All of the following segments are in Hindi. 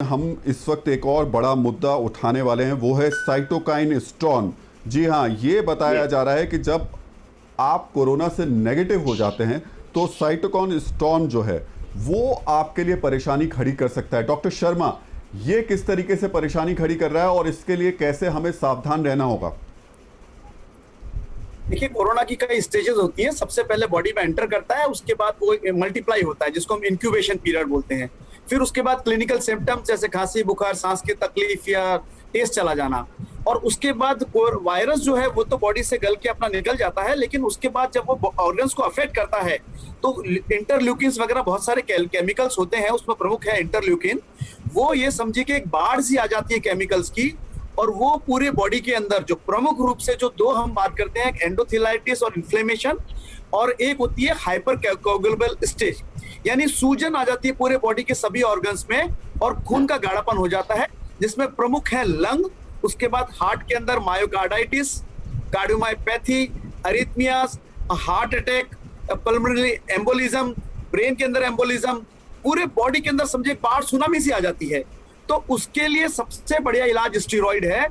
हम इस वक्त एक और बड़ा मुद्दा उठाने वाले हैं, वो है साइटोकाइन स्टॉर्म। जी हाँ, ये बताया जा रहा है कि जब आप कोरोना से नेगेटिव हो जाते हैं तो साइटोकाइन स्टॉर्म जो है वो आपके लिए परेशानी खड़ी कर सकता है। डॉक्टर शर्मा, ये किस तरीके से परेशानी खड़ी कर रहा है और इसके लिए कैसे हमें सावधान रहना होगा? देखिए, कोरोना की कई स्टेजेस होती हैं। सबसे पहले बॉडी में एंटर करता है, उसके बाद वो मल्टीप्लाई होता है, जिसको हम इंक्यूबेशन पीरियड बोलते हैं। फिर उसके बाद क्लिनिकल सिम्टम्स जैसे खांसी, बुखार, सांस की तकलीफ या तेज चला जाना। और उसके बाद वायरस जो है वो तो बॉडी से गल के अपना निकल जाता है, लेकिन उसके बाद जब वो ऑर्गन्स को अफेक्ट करता है तो इंटरल्यूकिन्स वगैरह बहुत सारे केमिकल्स होते हैं, उसमें प्रमुख है इंटरल्यूकिन। वो ये समझिए कि एक बाढ़ सी आ जाती है केमिकल्स की, और वो पूरे बॉडी के अंदर जो प्रमुख रूप से जो दो हम बात करते हैं, एंडोथेलाइटिस और इन्फ्लेमेशन, और एक होती है हाइपर कोगुलेबल स्टेज, यानी सूजन आ जाती है पूरे बॉडी के सभी ऑर्गन्स में और खून का गाढ़ापन हो जाता है, जिसमें प्रमुख है लंग, उसके बाद हार्ट के अंदर myocarditis, cardiomyopathy, arrhythmias, heart attack, pulmonary embolism, brain के अंदर एम्बोलिज्म, पूरे बॉडी के अंदर समझे बाढ़ सुनामी सी आ जाती है। तो उसके लिए सबसे बढ़िया इलाज स्टेरॉइड है,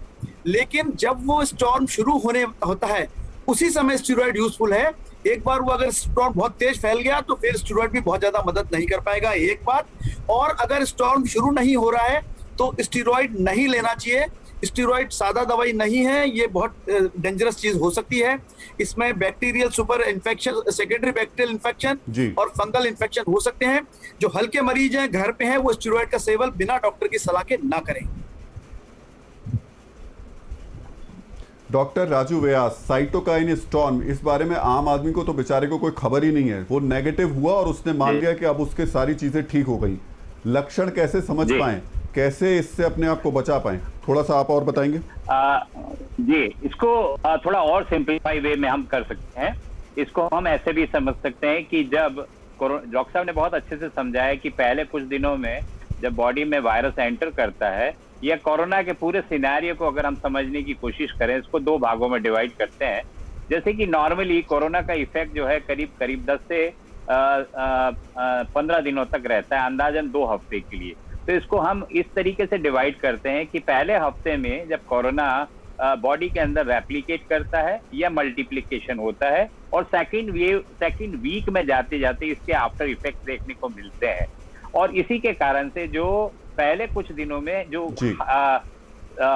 लेकिन जब वो स्टॉर्म शुरू होने होता है उसी समय स्टेरॉइड यूजफुल है। एक बार वो अगर स्टॉर्म बहुत तेज फैल गया तो फिर स्टेरॉइड भी बहुत ज्यादा मदद नहीं कर पाएगा, एक बात। और अगर स्टॉर्म शुरू नहीं हो रहा है तो स्टेरॉइड नहीं लेना चाहिए। स्टेरॉइड सादा दवाई नहीं है, ये बहुत डेंजरस चीज हो सकती है। इसमें bacterial super infection, secondary bacterial infection और फंगल इन्फेक्शन हो सकते हैं। जो हल्के मरीज हैं, घर पे हैं, वो स्टेरॉइड का सेवन बिना डॉक्टर की सलाह के ना करें। डॉक्टर राजू व्यास, साइटोकाइन स्टॉर्म, इस बारे में आम आदमी को तो बेचारे को कोई खबर ही नहीं है। वो नेगेटिव हुआ और उसने मान लिया कि अब उसके सारी चीजें ठीक हो गई। लक्षण कैसे समझ पाएं, कैसे इससे अपने आप को बचा पाएं, थोड़ा सा आप और बताएंगे? जी, इसको थोड़ा और सिंपलीफाई वे में हम कर सकते हैं। इसको हम ऐसे भी समझ सकते हैं कि जब डॉक्टर साहब ने बहुत अच्छे से समझाया कि पहले कुछ दिनों में जब बॉडी में वायरस एंटर करता है, या कोरोना के पूरे सिनेरियो को अगर हम समझने की कोशिश करें, इसको दो भागों में डिवाइड करते हैं। जैसे कि नॉर्मली कोरोना का इफेक्ट जो है करीब करीब 10 से 15 दिनों तक रहता है, अंदाजन 2 हफ्ते के लिए। तो इसको हम इस तरीके से डिवाइड करते हैं कि पहले हफ्ते में जब कोरोना बॉडी के अंदर रेप्लिकेट करता है या मल्टीप्लिकेशन होता है, और सेकंड वीक में जाते जाते इसके आफ्टर इफेक्ट देखने को मिलते हैं। और इसी के कारण से जो पहले कुछ दिनों में जो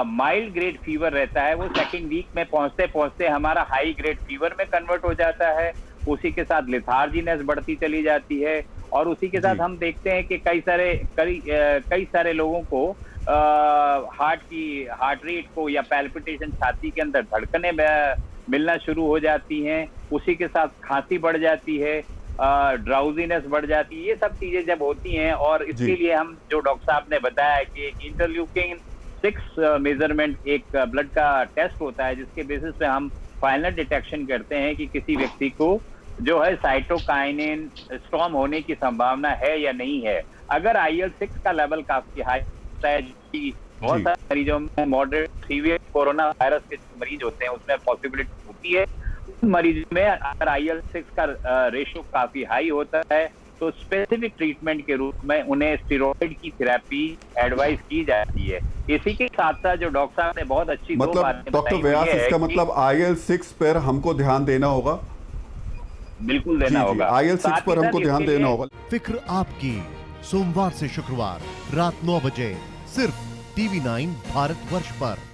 माइल्ड ग्रेड फीवर रहता है, वो सेकंड वीक में पहुंचते पहुंचते हमारा हाई ग्रेड फीवर में कन्वर्ट हो जाता है। उसी के साथ लेथार्जीनेस बढ़ती चली जाती है, और उसी के साथ हम देखते हैं कि कई सारे लोगों को हार्ट रेट को या पैल्पिटेशन, छाती के अंदर धड़कने मिलना शुरू हो जाती हैं। उसी के साथ खांसी बढ़ जाती है, ड्राउजीनेस बढ़ जाती है। ये सब चीजें जब होती हैं, और इसके लिए हम, जो डॉक्टर साहब ने बताया कि इंटरल्यूकिन 6 मेजरमेंट, एक ब्लड का टेस्ट होता है, जिसके बेसिस पे हम फाइनल डिटेक्शन करते हैं कि किसी व्यक्ति को जो है साइटोकाइनिन स्टॉर्म होने की संभावना है या नहीं है। अगर IL-6 का लेवल काफी हाई होता है, बहुत सारे मरीजों में मॉडरेट सीवियर कोरोना वायरस के मरीज होते हैं, उसमें पॉसिबिलिटी होती है। मरीज में अगर IL-6 का रेशियो काफी हाई होता है तो स्पेसिफिक ट्रीटमेंट के रूप में उन्हें स्टेरॉइड की थेरेपी एडवाइस की जाती है। इसी के साथ साथ जो डॉक्टर साहब ने बहुत अच्छी मतलब डॉक्टर व्यास, इसका मतलब IL-6 पर हमको ध्यान देना होगा? बिल्कुल देना होगा। IL-6 पर हमको ध्यान देना होगा। फिक्र आपकी, सोमवार से शुक्रवार रात 9 बजे सिर्फ TV9 भारतवर्ष पर।